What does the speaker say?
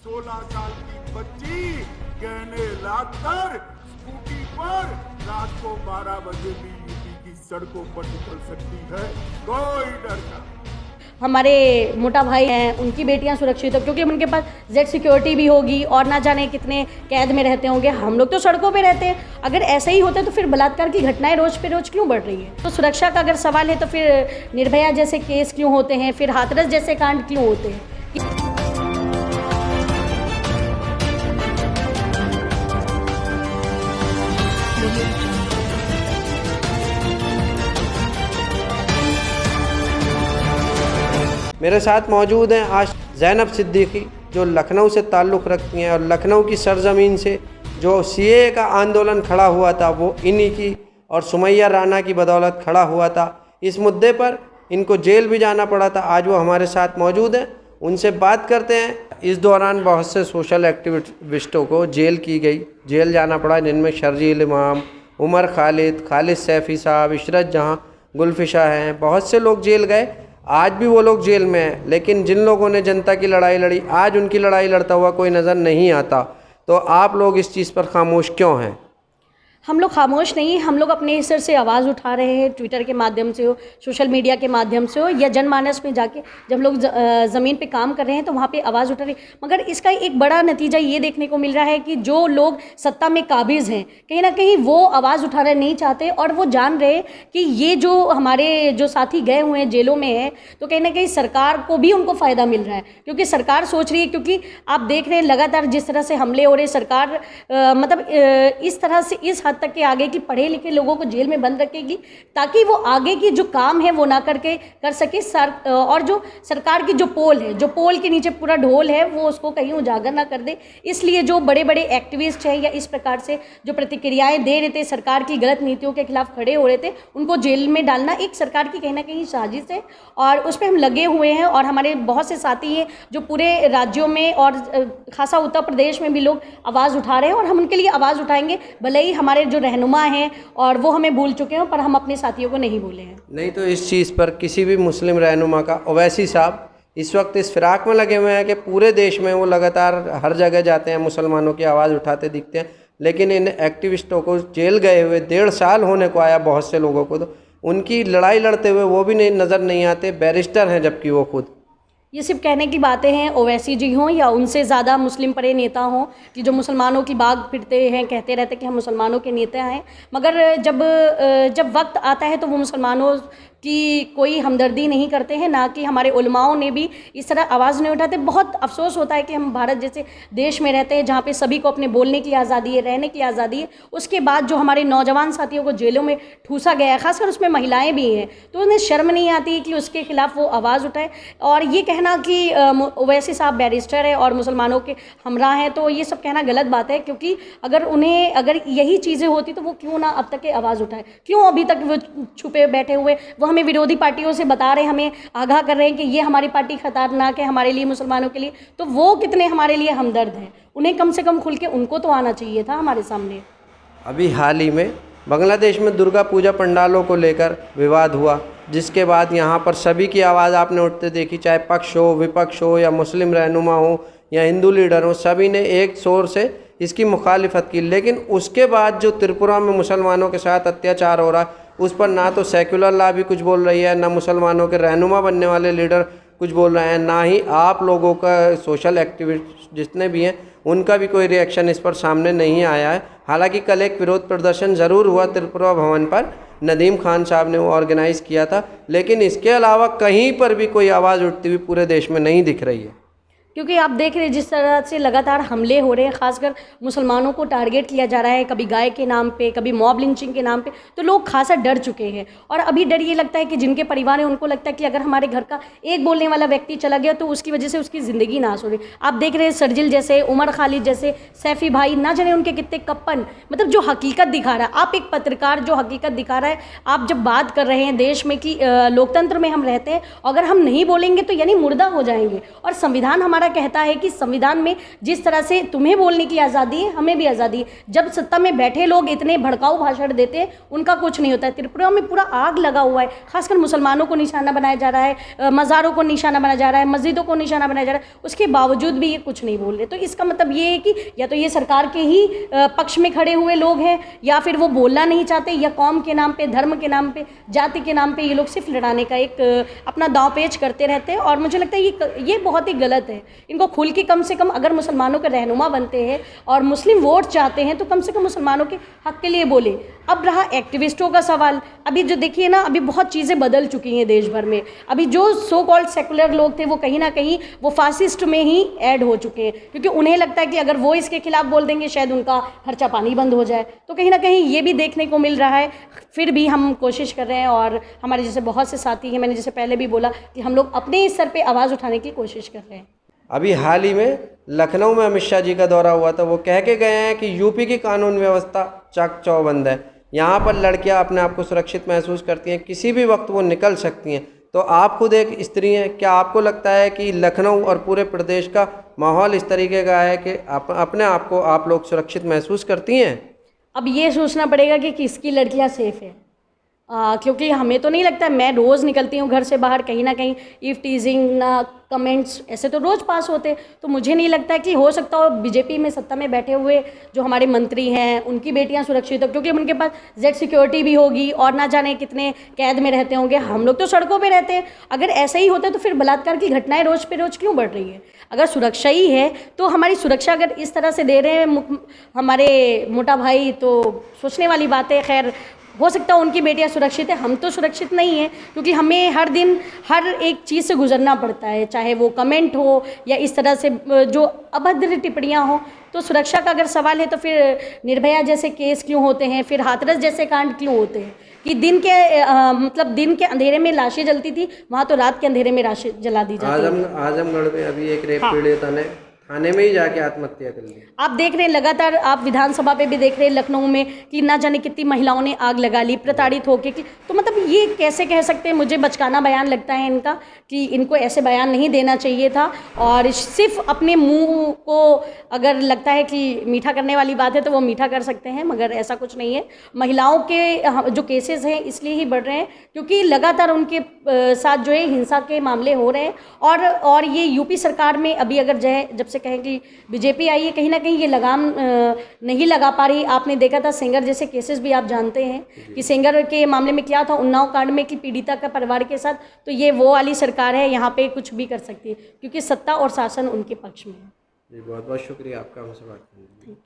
16 साल की बच्ची गहने लाकर स्कूटी पर रात को 12 बजे भी यूपी की सड़कों पर निकल सकती है, कोई डर नहीं। हमारे मोटा भाई हैं, उनकी बेटियां सुरक्षित हो क्योंकि उनके पास जेड सिक्योरिटी भी होगी और ना जाने कितने कैद में रहते होंगे। हम लोग तो सड़कों पे रहते हैं। अगर ऐसा ही होता तो फिर बलात्कार की घटनाएं रोज़ पे रोज़ क्यों बढ़ रही है? तो सुरक्षा का अगर सवाल है तो फिर निर्भया जैसे केस क्यों होते हैं, फिर हाथरस जैसे कांड क्यों होते हैं? मेरे साथ मौजूद हैं आज ज़ैनब सिद्दीकी, जो लखनऊ से ताल्लुक़ रखती हैं और लखनऊ की सरज़मीन से जो सीएए का आंदोलन खड़ा हुआ था वो इन्हीं की और सुमैया राणा की बदौलत खड़ा हुआ था। इस मुद्दे पर इनको जेल भी जाना पड़ा था। आज वो हमारे साथ मौजूद हैं, उनसे बात करते हैं। इस दौरान बहुत से सोशल एक्टिविस्टों को जेल की गई, जेल जाना पड़ा, जिनमें शर्जील इमाम, उमर खालिद सैफ़ी साहब, इशरत जहाँ, गुलफिशा हैं, बहुत से लोग जेल गए। आज भी वो लोग जेल में हैं, लेकिन जिन लोगों ने जनता की लड़ाई लड़ी, आज उनकी लड़ाई लड़ता हुआ कोई नज़र नहीं आता। तो आप लोग इस चीज़ पर खामोश क्यों हैं? हम लोग खामोश नहीं, हम लोग अपने स्तर से आवाज़ उठा रहे हैं, ट्विटर के माध्यम से हो, सोशल मीडिया के माध्यम से हो, या जनमानस में जाके जब लोग ज़मीन पे काम कर रहे हैं तो वहाँ पे आवाज़ उठा रहे हैं। मगर इसका एक बड़ा नतीजा ये देखने को मिल रहा है कि जो लोग सत्ता में काबिज़ हैं, कहीं ना कहीं वो आवाज़ उठाना नहीं चाहते और वो जान रहे कि ये जो हमारे जो साथी गए हुए हैं जेलों में हैं, तो कहीं ना कहीं सरकार को भी उनको फ़ायदा मिल रहा है, क्योंकि सरकार सोच रही है, क्योंकि आप देख रहे हैं लगातार जिस तरह से हमले हो रहे, सरकार इस तरह से इस हद तक के आगे की पढ़े लिखे लोगों को जेल में बंद रखेगी ताकि वो आगे की जो काम है वो ना कर सके। और जो सरकार की जो पोल है, जो पोल के नीचे पूरा ढोल है, वो उसको कहीं उजागर ना कर दे। इसलिए जो बड़े बड़े एक्टिविस्ट हैं या इस प्रकार से जो प्रतिक्रियाएं दे रहे थे, सरकार की गलत नीतियों के खिलाफ खड़े हो रहे थे, उनको जेल में डालना एक सरकार की कहीं ना कहीं साजिश है और उस पर हम लगे हुए हैं। और हमारे बहुत से साथी हैं जो पूरे राज्यों में और खासा उत्तर प्रदेश में भी लोग आवाज़ उठा रहे हैं और हम उनके लिए आवाज़ उठाएंगे, भले ही हमारे जो रहनुमा हैं और वो हमें भूल चुके हैं, पर हम अपने साथियों को नहीं भूले हैं। नहीं तो इस चीज़ पर किसी भी मुस्लिम रहनुमा का, ओवैसी साहब इस वक्त इस फिराक में लगे हुए हैं कि पूरे देश में वो लगातार हर जगह जाते हैं, मुसलमानों की आवाज़ उठाते दिखते हैं, लेकिन इन एक्टिविस्टों को जेल गए हुए 1.5 साल होने को आया बहुत से लोगों को, तो उनकी लड़ाई लड़ते हुए वो भी नहीं नज़र नहीं आते। बैरिस्टर हैं जबकि वो खुद। ये सिर्फ कहने की बातें हैं, ओवैसी जी हों या उनसे ज़्यादा मुस्लिम परे नेता हों कि जो मुसलमानों की बाग फिरते हैं, कहते रहते कि हम मुसलमानों के नेता हैं, मगर जब वक्त आता है तो वो मुसलमानों की कोई हमदर्दी नहीं करते हैं, ना कि हमारे उलमाओं ने भी इस तरह आवाज़ नहीं उठाते। बहुत अफसोस होता है कि हम भारत जैसे देश में रहते हैं जहाँ पे सभी को अपने बोलने की आज़ादी है, रहने की आज़ादी है, उसके बाद जो हमारे नौजवान साथियों को जेलों में ठूसा गया है, खासकर उसमें महिलाएं भी हैं, तो उन्हें शर्म नहीं आती कि उसके खिलाफ वो आवाज़ उठाए। और ये कहना कि ओवैसी साहब बैरिस्टर है और मुसलमानों के हमरा हैं, तो ये सब कहना गलत बात है, क्योंकि अगर यही चीज़ें होती तो वो क्यों ना अब तक के आवाज़ उठाए, क्यों अभी तक वो छुपे बैठे हुए, वो हमें विरोधी पार्टियों से बता रहे हैं, हमें आगाह कर रहे हैं कि ये हमारी पार्टी खतरनाक है हमारे लिए, मुसलमानों के लिए, तो वो कितने हमारे लिए हमदर्द हैं। उन्हें कम से कम खुल के उनको तो आना चाहिए था हमारे सामने। अभी हाल ही में बांग्लादेश में दुर्गा पूजा पंडालों को लेकर विवाद हुआ, जिसके बाद यहाँ पर सभी की आवाज़ आपने उठते देखी, चाहे पक्ष हो, विपक्ष हो, या मुस्लिम रहनुमा हो या हिंदू लीडर हो, सभी ने एक शोर से इसकी मुखालिफत की। लेकिन उसके बाद जो त्रिपुरा में मुसलमानों के साथ अत्याचार हो रहा है, उस पर ना तो सेक्युलर लॉ भी कुछ बोल रही है, ना मुसलमानों के रहनुमा बनने वाले लीडर कुछ बोल रहे हैं, ना ही आप लोगों का सोशल एक्टिविस्ट जितने भी हैं उनका भी कोई रिएक्शन इस पर सामने नहीं आया है। हालांकि कल एक विरोध प्रदर्शन ज़रूर हुआ त्रिपुरा भवन पर, नदीम खान साहब ने वो ऑर्गेनाइज़ किया था, लेकिन इसके अलावा कहीं पर भी कोई आवाज़ उठती हुई पूरे देश में नहीं दिख रही है। क्योंकि आप देख रहे हैं जिस तरह से लगातार हमले हो रहे हैं, खासकर मुसलमानों को टारगेट किया जा रहा है, कभी गाय के नाम पे, कभी मॉब लिंचिंग के नाम पे, तो लोग खासा डर चुके हैं। और अभी डर ये लगता है कि जिनके परिवार है उनको लगता है कि अगर हमारे घर का एक बोलने वाला व्यक्ति चला गया तो उसकी वजह से उसकी ज़िंदगी नाश हो रही। आप देख रहे हैं शर्जिल जैसे, उमर खालिद जैसे, सैफ़ी भाई, ना जाने उनके कितने कप्पन, मतलब जो हकीकत दिखा रहा है, आप एक पत्रकार जो हकीकत दिखा रहा है, आप जब बात कर रहे हैं देश में कि लोकतंत्र में हम रहते हैं, अगर हम नहीं बोलेंगे तो यानी मुर्दा हो जाएंगे। और संविधान हमारा हमारा कहता है कि संविधान में जिस तरह से तुम्हें बोलने की आज़ादी है, हमें भी आज़ादी है। जब सत्ता में बैठे लोग इतने भड़काऊ भाषण देते हैं, उनका कुछ नहीं होता है। त्रिपुरा में पूरा आग लगा हुआ है, खासकर मुसलमानों को निशाना बनाया जा रहा है, मज़ारों को निशाना बनाया जा रहा है, मस्जिदों को निशाना बनाया जा रहा है, उसके बावजूद भी ये कुछ नहीं बोल रहे। तो इसका मतलब ये है कि या तो ये सरकार के ही पक्ष में खड़े हुए लोग हैं, या फिर वो बोलना नहीं चाहते, या कौम के नाम पे, धर्म के नाम पे, जाति के नाम पे ये लोग सिर्फ लड़ाने का एक अपना दांव पेच करते रहते हैं। और मुझे लगता है ये बहुत ही गलत है। इनको खुल के कम से कम अगर मुसलमानों के रहनुमा बनते हैं और मुस्लिम वोट चाहते हैं तो कम से कम मुसलमानों के हक के लिए बोले। अब रहा एक्टिविस्टों का सवाल, अभी जो देखिए ना, अभी बहुत चीज़ें बदल चुकी हैं देश भर में। अभी जो सो कॉल्ड सेकुलर लोग थे वो कहीं ना कहीं वो फासिस्ट में ही ऐड हो चुके हैं, क्योंकि उन्हें लगता है कि अगर वो इसके खिलाफ बोल देंगे शायद उनका खर्चा पानी बंद हो जाए। तो कहीं ना कहीं ये भी देखने को मिल रहा है। फिर भी हम कोशिश कर रहे हैं, और हमारे जैसे बहुत से साथी हैं, मैंने जैसे पहले भी बोला कि हम लोग अपने इस स्तर पे आवाज़ उठाने की कोशिश कर रहे हैं। अभी हाल ही में लखनऊ में अमित शाह जी का दौरा हुआ था। वो कह के गए हैं कि यूपी की कानून व्यवस्था चक चौबंद है, यहाँ पर लड़कियाँ अपने आप को सुरक्षित महसूस करती हैं, किसी भी वक्त वो निकल सकती हैं। तो आप खुद एक स्त्री हैं, क्या आपको लगता है कि लखनऊ और पूरे प्रदेश का माहौल इस तरीके का है कि अपने आप को आप लोग सुरक्षित महसूस करती हैं? अब ये सोचना पड़ेगा कि किसकी लड़कियां सेफ है, क्योंकि हमें तो नहीं लगता। मैं रोज़ निकलती हूँ घर से बाहर, कहीं ना कहीं ईव टीजिंग ना कमेंट्स ऐसे तो रोज़ पास होते, तो मुझे नहीं लगता कि हो सकता हो बीजेपी में सत्ता में बैठे हुए जो हमारे मंत्री हैं उनकी बेटियां सुरक्षित हो, क्योंकि उनके पास जेड सिक्योरिटी भी होगी और ना जाने कितने कैद में रहते होंगे। हम लोग तो सड़कों पे रहते हैं। अगर ऐसा ही होता तो फिर बलात्कार की घटनाएं रोज़ पे रोज़ क्यों बढ़ रही है? अगर सुरक्षा ही है तो हमारी सुरक्षा अगर इस तरह से दे रहे हैं हमारे मोटा भाई, तो सोचने वाली बात है। खैर, हो सकता है उनकी बेटियां सुरक्षित है, हम तो सुरक्षित नहीं है, क्योंकि हमें हर दिन हर एक चीज़ से गुजरना पड़ता है, चाहे वो कमेंट हो या इस तरह से जो अभद्र टिप्पणियां हो। तो सुरक्षा का अगर सवाल है तो फिर निर्भया जैसे केस क्यों होते हैं, फिर हाथरस जैसे कांड क्यों होते हैं कि दिन के मतलब दिन के अंधेरे में लाशें जलती थी, वहाँ तो रात के अंधेरे में लाशें जला दी जाती है। आजमगढ़ में अभी एक रेप पीड़िता ने थाने में ही जाके आत्महत्या कर ली। आप देख रहे हैं लगातार, आप विधानसभा पे भी देख रहे हैं लखनऊ में कि ना जाने कितनी महिलाओं ने आग लगा ली प्रताड़ित होके कि, तो मतलब ये कैसे कह सकते हैं? मुझे बचकाना बयान लगता है इनका कि इनको ऐसे बयान नहीं देना चाहिए था। और सिर्फ अपने मुंह को अगर लगता है कि मीठा करने वाली बात है तो वो मीठा कर सकते हैं, मगर ऐसा कुछ नहीं है। महिलाओं के जो केसेस हैं इसलिए ही बढ़ रहे हैं क्योंकि लगातार उनके साथ जो है हिंसा के मामले हो रहे हैं। और ये यूपी सरकार में अभी अगर जब से कहें कि बीजेपी आई है, कहीं ना कहीं ये लगाम नहीं लगा पा रही। आपने देखा था सेंगर जैसे केसेस भी आप जानते हैं कि सेंगर के मामले में क्या था, उन्नाव कांड में कि पीड़िता का परिवार के साथ, तो ये वो वाली सरकार है, यहाँ पे कुछ भी कर सकती है क्योंकि सत्ता और शासन उनके पक्ष में है। जी, बहुत बहुत शुक्रिया आपका हमसे बात करने के लिए।